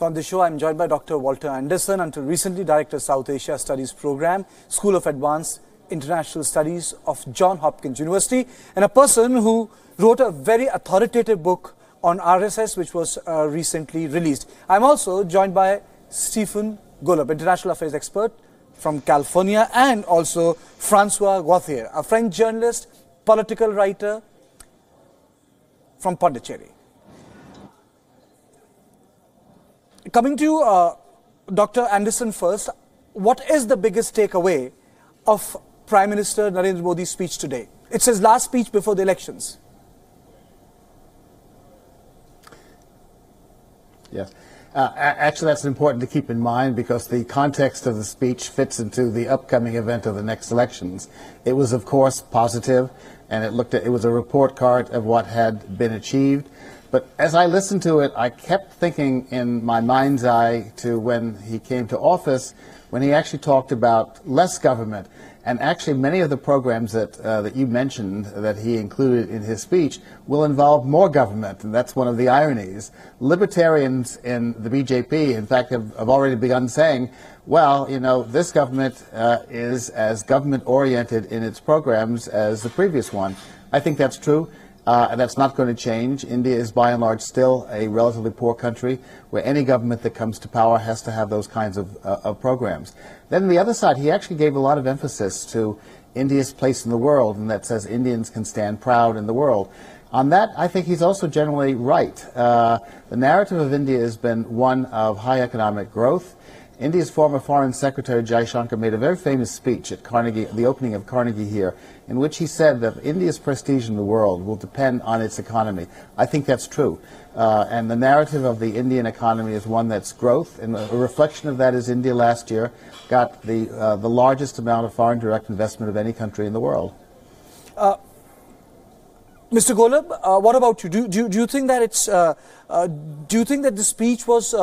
So on the show, I'm joined by Dr. Walter Anderson, until recently Director South Asia Studies Program, School of Advanced International Studies of Johns Hopkins University, and a person who wrote a very authoritative book on RSS, which was recently released. I'm also joined by Stephen Golub, international affairs expert from California, and also Francois Gauthier, a French journalist, political writer from Pondicherry. Coming to Dr. Anderson first, what is the biggest takeaway of Prime Minister Narendra Modi's speech today? It's his last speech before the elections. Yes. Actually, that's important to keep in mind because the context of the speech fits into the upcoming event of the next elections. It was, of course, positive, and it was a report card of what had been achieved. But as I listened to it, I kept thinking in my mind's eye to when he came to office, when he actually talked about less government. And actually, many of the programs that you mentioned that he included in his speech will involve more government, and that's one of the ironies. Libertarians in the BJP, in fact, have already begun saying, well, you know, this government is as government-oriented in its programs as the previous one. I think that's true. And that's not going to change. India is by and large still a relatively poor country where any government that comes to power has to have those kinds of programs. Then on the other side, he actually gave a lot of emphasis to India's place in the world, and that says Indians can stand proud in the world. On that, I think he's also generally right. The narrative of India has been one of high economic growth. India's former Foreign Secretary Jai Shankar made a very famous speech at Carnegie, the opening of Carnegie here, in which he said that India's prestige in the world will depend on its economy. I think that's true. And the narrative of the Indian economy is one that's growth, and a reflection of that is India last year got the largest amount of foreign direct investment of any country in the world. Mr. Golub, what about you? Do you think that do you think that the speech was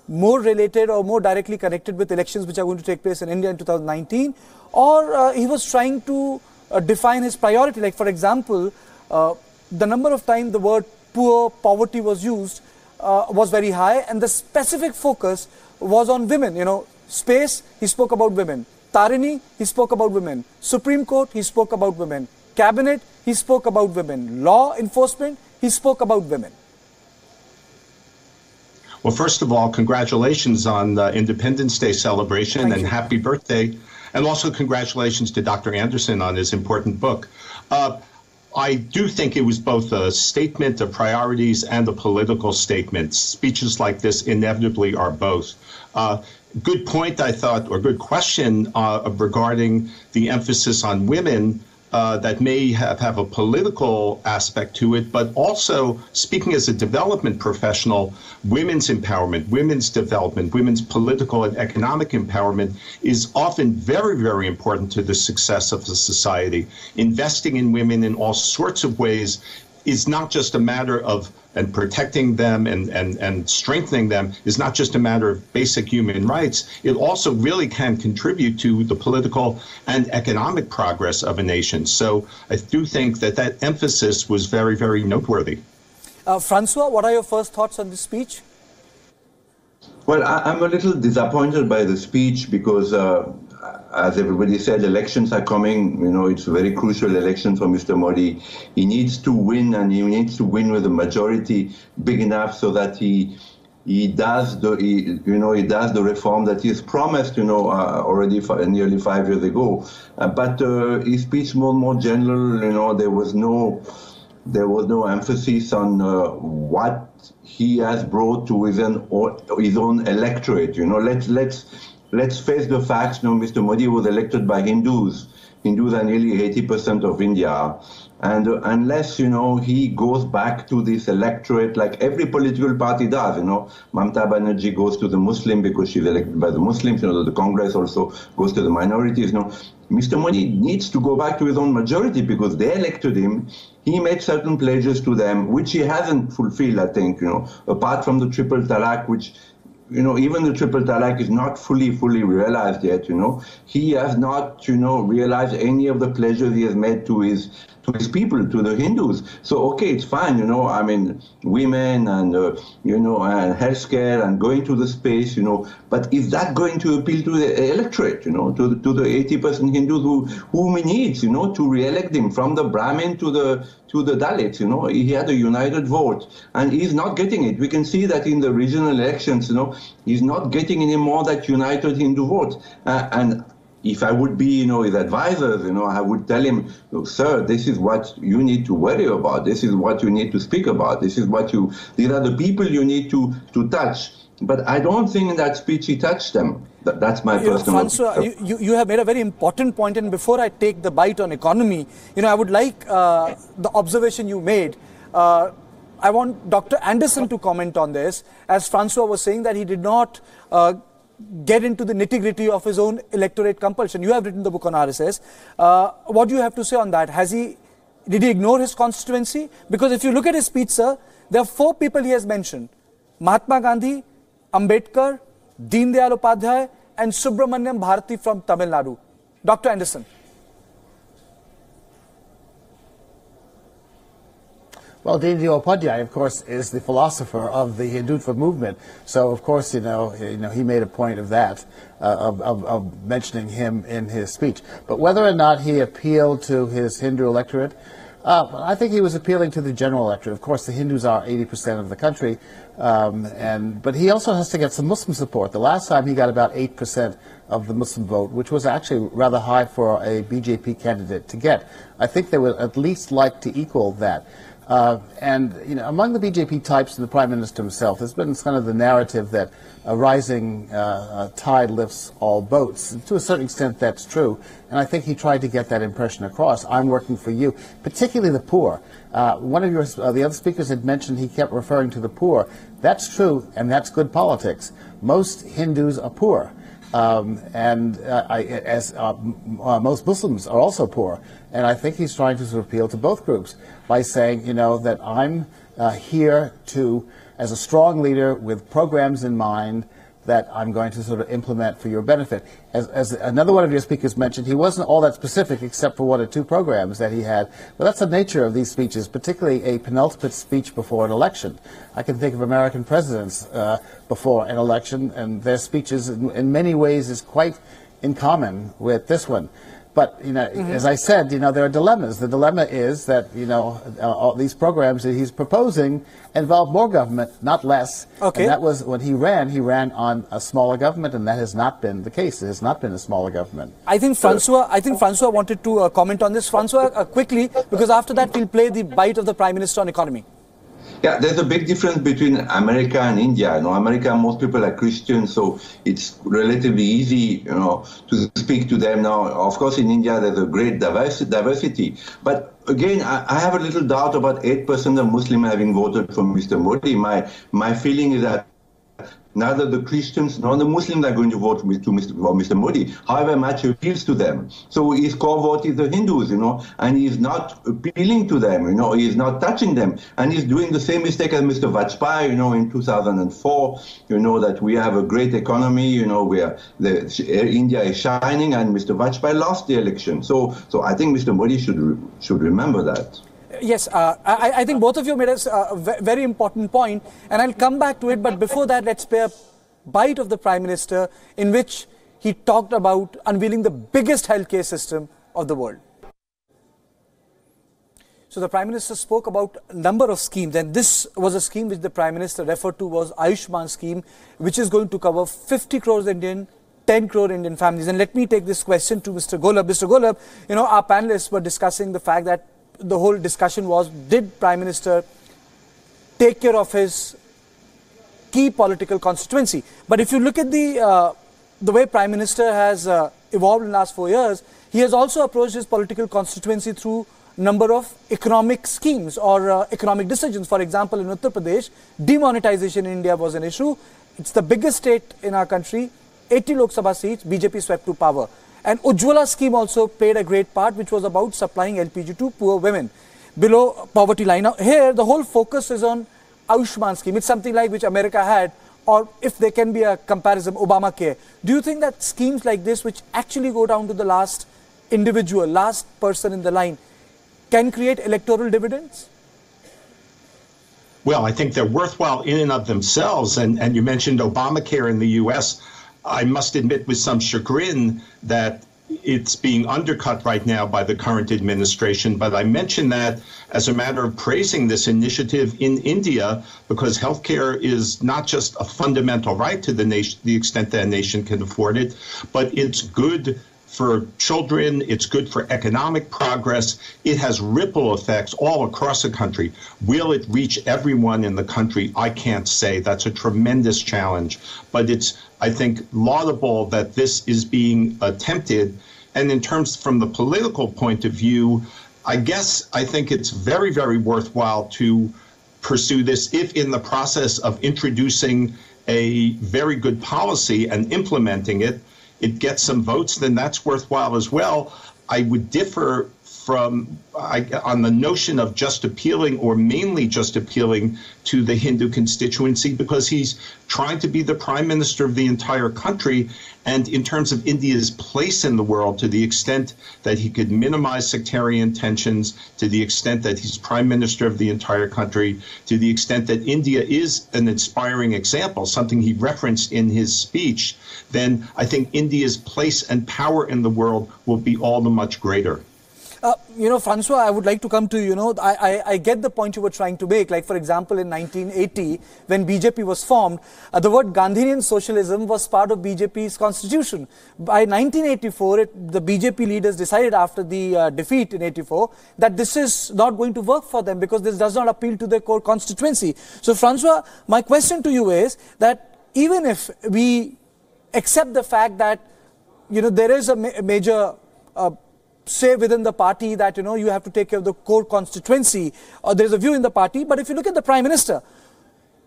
more related or more directly connected with elections which are going to take place in India in 2019, or he was trying to define his priority? Like, for example, the number of times the word poor, poverty was used was very high, and the specific focus was on women. You know, space, he spoke about women. Tarini, he spoke about women. Supreme Court, he spoke about women. Cabinet, he spoke about women. Law enforcement, he spoke about women. Well, first of all, congratulations on the Independence Day celebration. Thank you. Happy birthday. And also congratulations to Dr. Anderson on his important book. I do think it was both a statement of priorities and a political statement. Speeches like this inevitably are both. Good point, I thought, or good question regarding the emphasis on women. That may have a political aspect to it, but also, speaking as a development professional, women's empowerment, women's development, women's political and economic empowerment is often very, very important to the success of the society. Investing in women in all sorts of ways is not just a matter of and protecting them and strengthening them is not just a matter of basic human rights. It also really can contribute to the political and economic progress of a nation. So I do think that that emphasis was very, very noteworthy. Francois, what are your first thoughts on this speech? Well, I'm a little disappointed by the speech because as everybody said, elections are coming. You know, it's a very crucial election for Mr. Modi. He needs to win, and he needs to win with a majority big enough so that he does the reform that he's promised, already nearly 5 years ago. But his speech more general. There was no emphasis on what he has brought to his own electorate. Let's face the facts. Mr. Modi was elected by Hindus. Hindus are nearly 80% of India. And unless, he goes back to this electorate like every political party does, Mamata Banerjee goes to the Muslim because she's elected by the Muslims, the Congress also goes to the minorities. Mr. Modi needs to go back to his own majority because they elected him. He made certain pledges to them, which he hasn't fulfilled, I think, apart from the triple talaq, which even the triple talaq is not fully realized yet, He has not, realized any of the pleasures he has made to his people, to the Hindus. So, okay, it's fine, I mean, women and, and healthcare and going to the space, but is that going to appeal to the electorate, to the 80% Hindus whom he needs, to re-elect him from the Brahmin to the Dalits, he had a united vote and he's not getting it. We can see that in the regional elections, he's not getting any more that united Hindu vote. And if I would be, his advisors, I would tell him, sir, this is what you need to worry about. This is what you need to speak about. These are the people you need to touch. But I don't think in that speech he touched them. That's my personal opinion. You have made a very important point, and before I take the bite on economy, I would like the observation you made. I want Dr. Anderson to comment on this, as Francois was saying that he did not get into the nitty-gritty of his own electorate compulsion. You have written the book on RSS. What do you have to say on that? Did he ignore his constituency? Because if you look at his speech, sir, there are 4 people he has mentioned: Mahatma Gandhi, Ambedkar, Deen Dayal Upadhyay, and Subramaniam Bharati from Tamil Nadu. Dr. Anderson. Well, Deen Dayal Upadhyay, of course, is the philosopher of the Hindutva movement. So, of course, he made a point of that, of mentioning him in his speech. But whether or not he appealed to his Hindu electorate, I think he was appealing to the general electorate. Of course, the Hindus are 80% of the country, but he also has to get some Muslim support. The last time he got about 8% of the Muslim vote, which was actually rather high for a BJP candidate to get. I think they would at least like to equal that. Among the BJP types and the Prime Minister himself, there's been kind of the narrative that a rising tide lifts all boats. And to a certain extent, that's true. And I think he tried to get that impression across. I'm working for you, particularly the poor. One of the other speakers had mentioned he kept referring to the poor. That's true, and that's good politics. Most Hindus are poor. Most Muslims are also poor. And I think he's trying to sort of appeal to both groups by saying, that I'm here as a strong leader with programs in mind that I'm going to sort of implement for your benefit. As another one of your speakers mentioned, he wasn't all that specific except for 1 or 2 programs that he had. But that's the nature of these speeches, particularly a penultimate speech before an election. I can think of American presidents before an election, and their speeches in many ways is quite in common with this one. But, as I said, there are dilemmas. The dilemma is that, all these programs that he's proposing involve more government, not less. Okay. And that was when he ran on a smaller government, and that has not been the case. It has not been a smaller government. I think Francois wanted to comment on this. Francois, quickly, because after that we'll play the bite of the Prime Minister on economy. Yeah, there's a big difference between America and India. America, most people are Christians, so it's relatively easy, to speak to them now. Of course, in India, there's a great diversity. But again, I have a little doubt about 8% of Muslims having voted for Mr. Modi. My feeling is that neither the Christians nor the Muslims are going to vote for Mr. Modi, however much he appeals to them. So his core vote is the Hindus, and he's not appealing to them, he's not touching them. And he's doing the same mistake as Mr. Vajpayee, in 2004, that we have a great economy, where India is shining, and Mr. Vajpayee lost the election. So I think Mr. Modi should remember that. Yes, I think both of you made a very important point, and I'll come back to it. But before that, let's pay a bite of the Prime Minister, in which he talked about unveiling the biggest healthcare system of the world. So the Prime Minister spoke about a number of schemes, and this was a scheme which the Prime Minister referred to was Ayushman scheme, which is going to cover 50 crores Indian, 10 crore Indian families. And let me take this question to Mr. Golab. Mr. Golab, our panelists were discussing the fact that the whole discussion was, did Prime Minister take care of his key political constituency? But if you look at the way Prime Minister has evolved in the last 4 years, he has also approached his political constituency through number of economic schemes or economic decisions. For example, in Uttar Pradesh, demonetization in India was an issue. It's the biggest state in our country, 80 Lok Sabha seats, BJP swept to power. And Ujjwala scheme also played a great part, which was about supplying LPG to poor women below poverty line. Now, here, the whole focus is on Ayushman scheme. It's something like which America had or if there can be a comparison, Obamacare. Do you think that schemes like this, which actually go down to the last individual, last person in the line, can create electoral dividends? Well, I think they're worthwhile in and of themselves. And you mentioned Obamacare in the U.S. I must admit with some chagrin that it's being undercut right now by the current administration. But I mention that as a matter of praising this initiative in India, because healthcare is not just a fundamental right to the nation, the extent that a nation can afford it, but it's good for children, it's good for economic progress. It has ripple effects all across the country. Will it reach everyone in the country? I can't say. That's a tremendous challenge. But it's, I think, laudable that this is being attempted. And in terms from the political point of view, I think it's very, very worthwhile to pursue this if in the process of introducing a very good policy and implementing it, it gets some votes, then that's worthwhile as well. I would differ on the notion of just appealing or mainly just appealing to the Hindu constituency, because he's trying to be the prime minister of the entire country. And in terms of India's place in the world, to the extent that he could minimize sectarian tensions, to the extent that he's prime minister of the entire country, to the extent that India is an inspiring example, something he referenced in his speech, then I think India's place and power in the world will be all the much greater. Francois, I would like to come to, I get the point you were trying to make. Like, for example, in 1980, when BJP was formed, the word Gandhian socialism was part of BJP's constitution. By 1984, the BJP leaders decided after the defeat in 84 that this is not going to work for them because this does not appeal to their core constituency. So, Francois, my question to you is that even if we accept the fact that, there is a major say within the party that, you have to take care of the core constituency, or there is a view in the party. But if you look at the Prime Minister,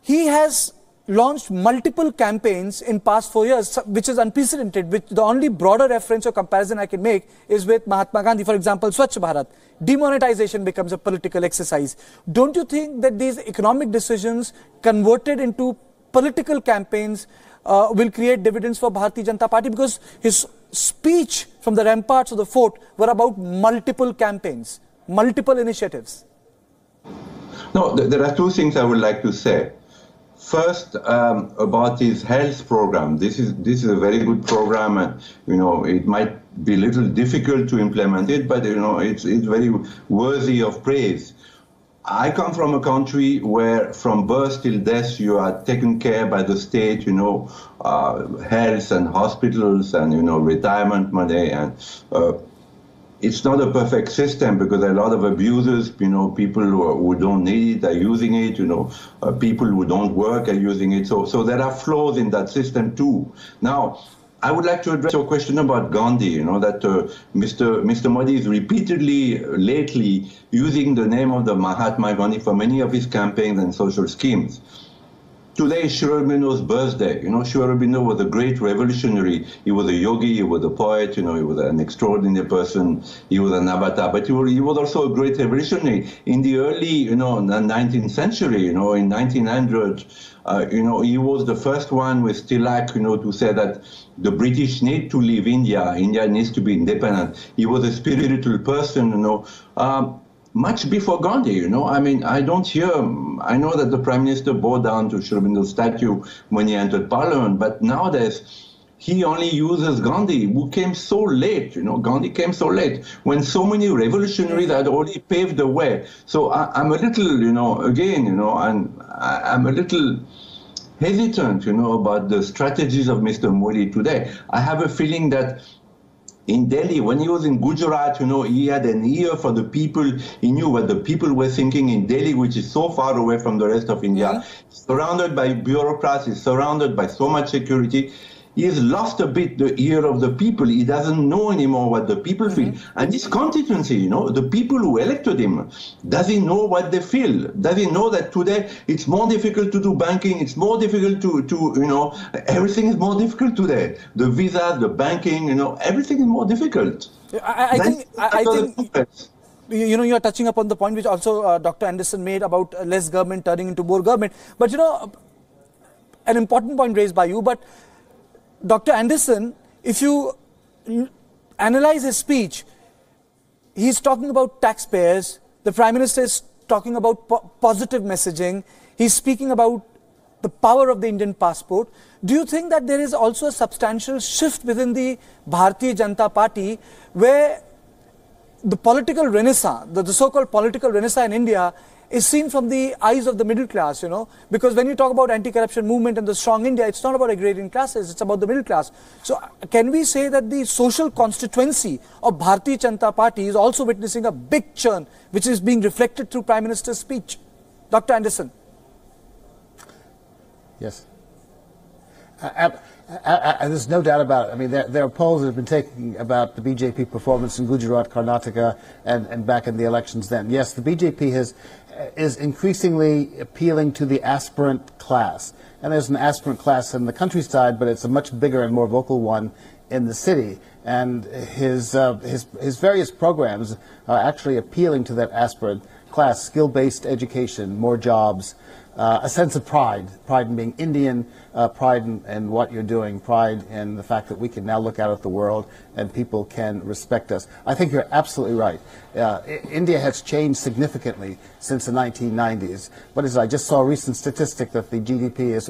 he has launched multiple campaigns in past 4 years, which is unprecedented. Which the only broader reference or comparison I can make is with Mahatma Gandhi. For example, Swachh Bharat. Demonetization becomes a political exercise. Don't you think that these economic decisions converted into political campaigns will create dividends for Bharatiya Janata Party? Because his speech from the ramparts of the fort were about multiple campaigns, multiple initiatives. No, there are two things I would like to say. First, about his health program. This is a very good program, and it might be a little difficult to implement it, but it's very worthy of praise. I come from a country where from birth till death you are taken care by the state, health and hospitals and, retirement money. And it's not a perfect system because a lot of abusers, people who don't need it are using it, people who don't work are using it. So there are flaws in that system too. Now, I would like to address your question about Gandhi, that Mr. Modi is repeatedly, lately, using the name of the Mahatma Gandhi for many of his campaigns and social schemes. Today is Sri Aurobindo's birthday. Sri Aurobindo was a great revolutionary. He was a yogi, he was a poet, he was an extraordinary person, he was an avatar, but he was also a great revolutionary. In the early, 19th century, in 1900, he was the first one with Tilak, to say that the British need to leave India. India needs to be independent. He was a spiritual person, much before Gandhi, I don't hear, I know that the Prime Minister bowed down to Sri Aurobindo's statue when he entered Parliament, but nowadays, he only uses Gandhi, who came so late, Gandhi came so late, when so many revolutionaries had already paved the way. So I'm a little, I'm a little hesitant, about the strategies of Mr. Modi today. I have a feeling that in Delhi, when he was in Gujarat, he had an ear for the people. He knew what the people were thinking in Delhi, which is so far away from the rest of India. Surrounded by bureaucrats, he's surrounded by so much security. He has lost a bit the ear of the people. He doesn't know anymore what the people feel. And this constituency, the people who elected him, does he know what they feel? Does he know that today it's more difficult to do banking? It's more difficult to everything is more difficult today. The visa, the banking, everything is more difficult. I think you're touching upon the point which also Dr. Anderson made about less government turning into more government. But an important point raised by you, but Dr. Anderson, if you analyze his speech, he's talking about taxpayers, the Prime Minister is talking about positive messaging, he's speaking about the power of the Indian passport. Do you think that there is also a substantial shift within the Bharatiya Janata Party where the political renaissance, the so-called political renaissance in India is seen from the eyes of the middle class, because when you talk about anti-corruption movement and the strong India, it's not about agrarian classes, it's about the middle class. So can we say that the social constituency of Bharatiya Janata Party is also witnessing a big churn, which is being reflected through Prime Minister's speech? Dr. Anderson. Yes. There's no doubt about it. I mean, there are polls that have been taken about the BJP performance in Gujarat, Karnataka, and back in the elections then. Yes, the BJP is increasingly appealing to the aspirant class. And there's an aspirant class in the countryside, but it's a much bigger and more vocal one in the city. And his various programs are actually appealing to that aspirant class: skill-based education, more jobs, a sense of pride in being Indian, pride in what you're doing, pride in the fact that we can now look out at the world and people can respect us. I think you're absolutely right. India has changed significantly since the 1990s. What is it? I just saw a recent statistic that the GDP is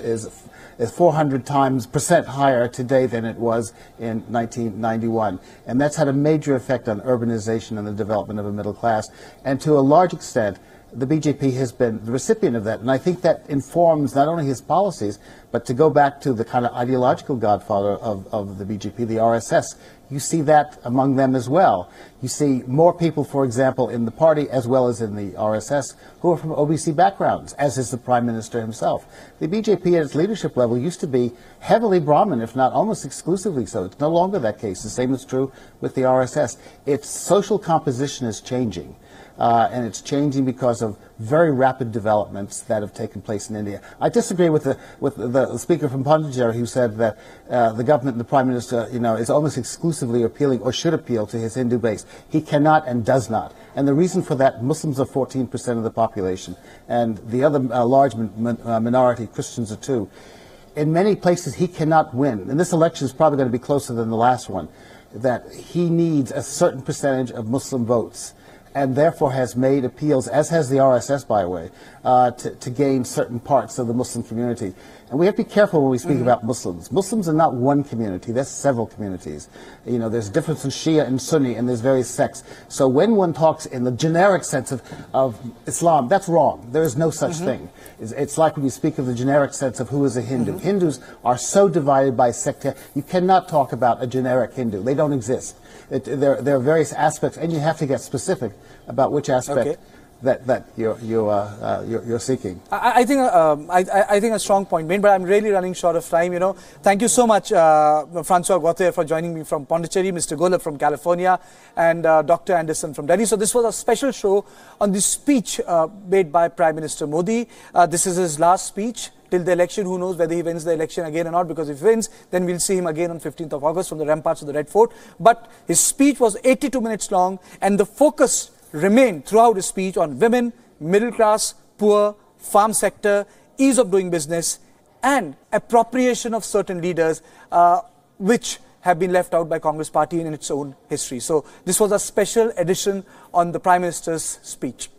400% higher today than it was in 1991. And that's had a major effect on urbanization and the development of a middle class. And to a large extent, the BJP has been the recipient of that. And I think that informs not only his policies, but to go back to the kind of ideological godfather of the BJP, the RSS, you see that among them as well. You see more people, for example, in the party as well as in the RSS who are from OBC backgrounds, as is the Prime Minister himself. The BJP at its leadership level used to be heavily Brahmin, if not almost exclusively so. It's no longer that case. The same is true with the RSS. Its social composition is changing. And it's changing because of very rapid developments that have taken place in India. I disagree with the speaker from Pondicherry who said that the government and the Prime Minister, is almost exclusively appealing or should appeal to his Hindu base. He cannot and does not. And the reason for that, Muslims are 14% of the population, and the other large minority, Christians, are 2%. In many places, he cannot win. And this election is probably going to be closer than the last one, that he needs a certain percentage of Muslim votes, and therefore has made appeals, as has the RSS, by the way, to gain certain parts of the Muslim community. And we have to be careful when we speak about Muslims. Muslims are not one community, there's several communities. There's a difference in Shia and Sunni, and there's various sects. So when one talks in the generic sense of Islam, that's wrong. There is no such thing. It's like when you speak of the generic sense of who is a Hindu. Hindus are so divided by sect, you cannot talk about a generic Hindu. They don't exist. There are various aspects, and you have to get specific about which aspect that you're seeking. I think a strong point made, but I'm really running short of time. Thank you so much, Francois Gauthier, for joining me from Pondicherry, Mr. Golab from California, and Dr. Anderson from Delhi. So this was a special show on the speech made by Prime Minister Modi. This is his last speech till the election. Who knows whether he wins the election again or not, because if he wins, then we'll see him again on 15th of August from the ramparts of the Red Fort. But his speech was 82 minutes long, and the focus remained throughout his speech on women, middle class, poor, farm sector, ease of doing business, and appropriation of certain leaders, which have been left out by Congress party in its own history. So this was a special edition on the Prime Minister's speech.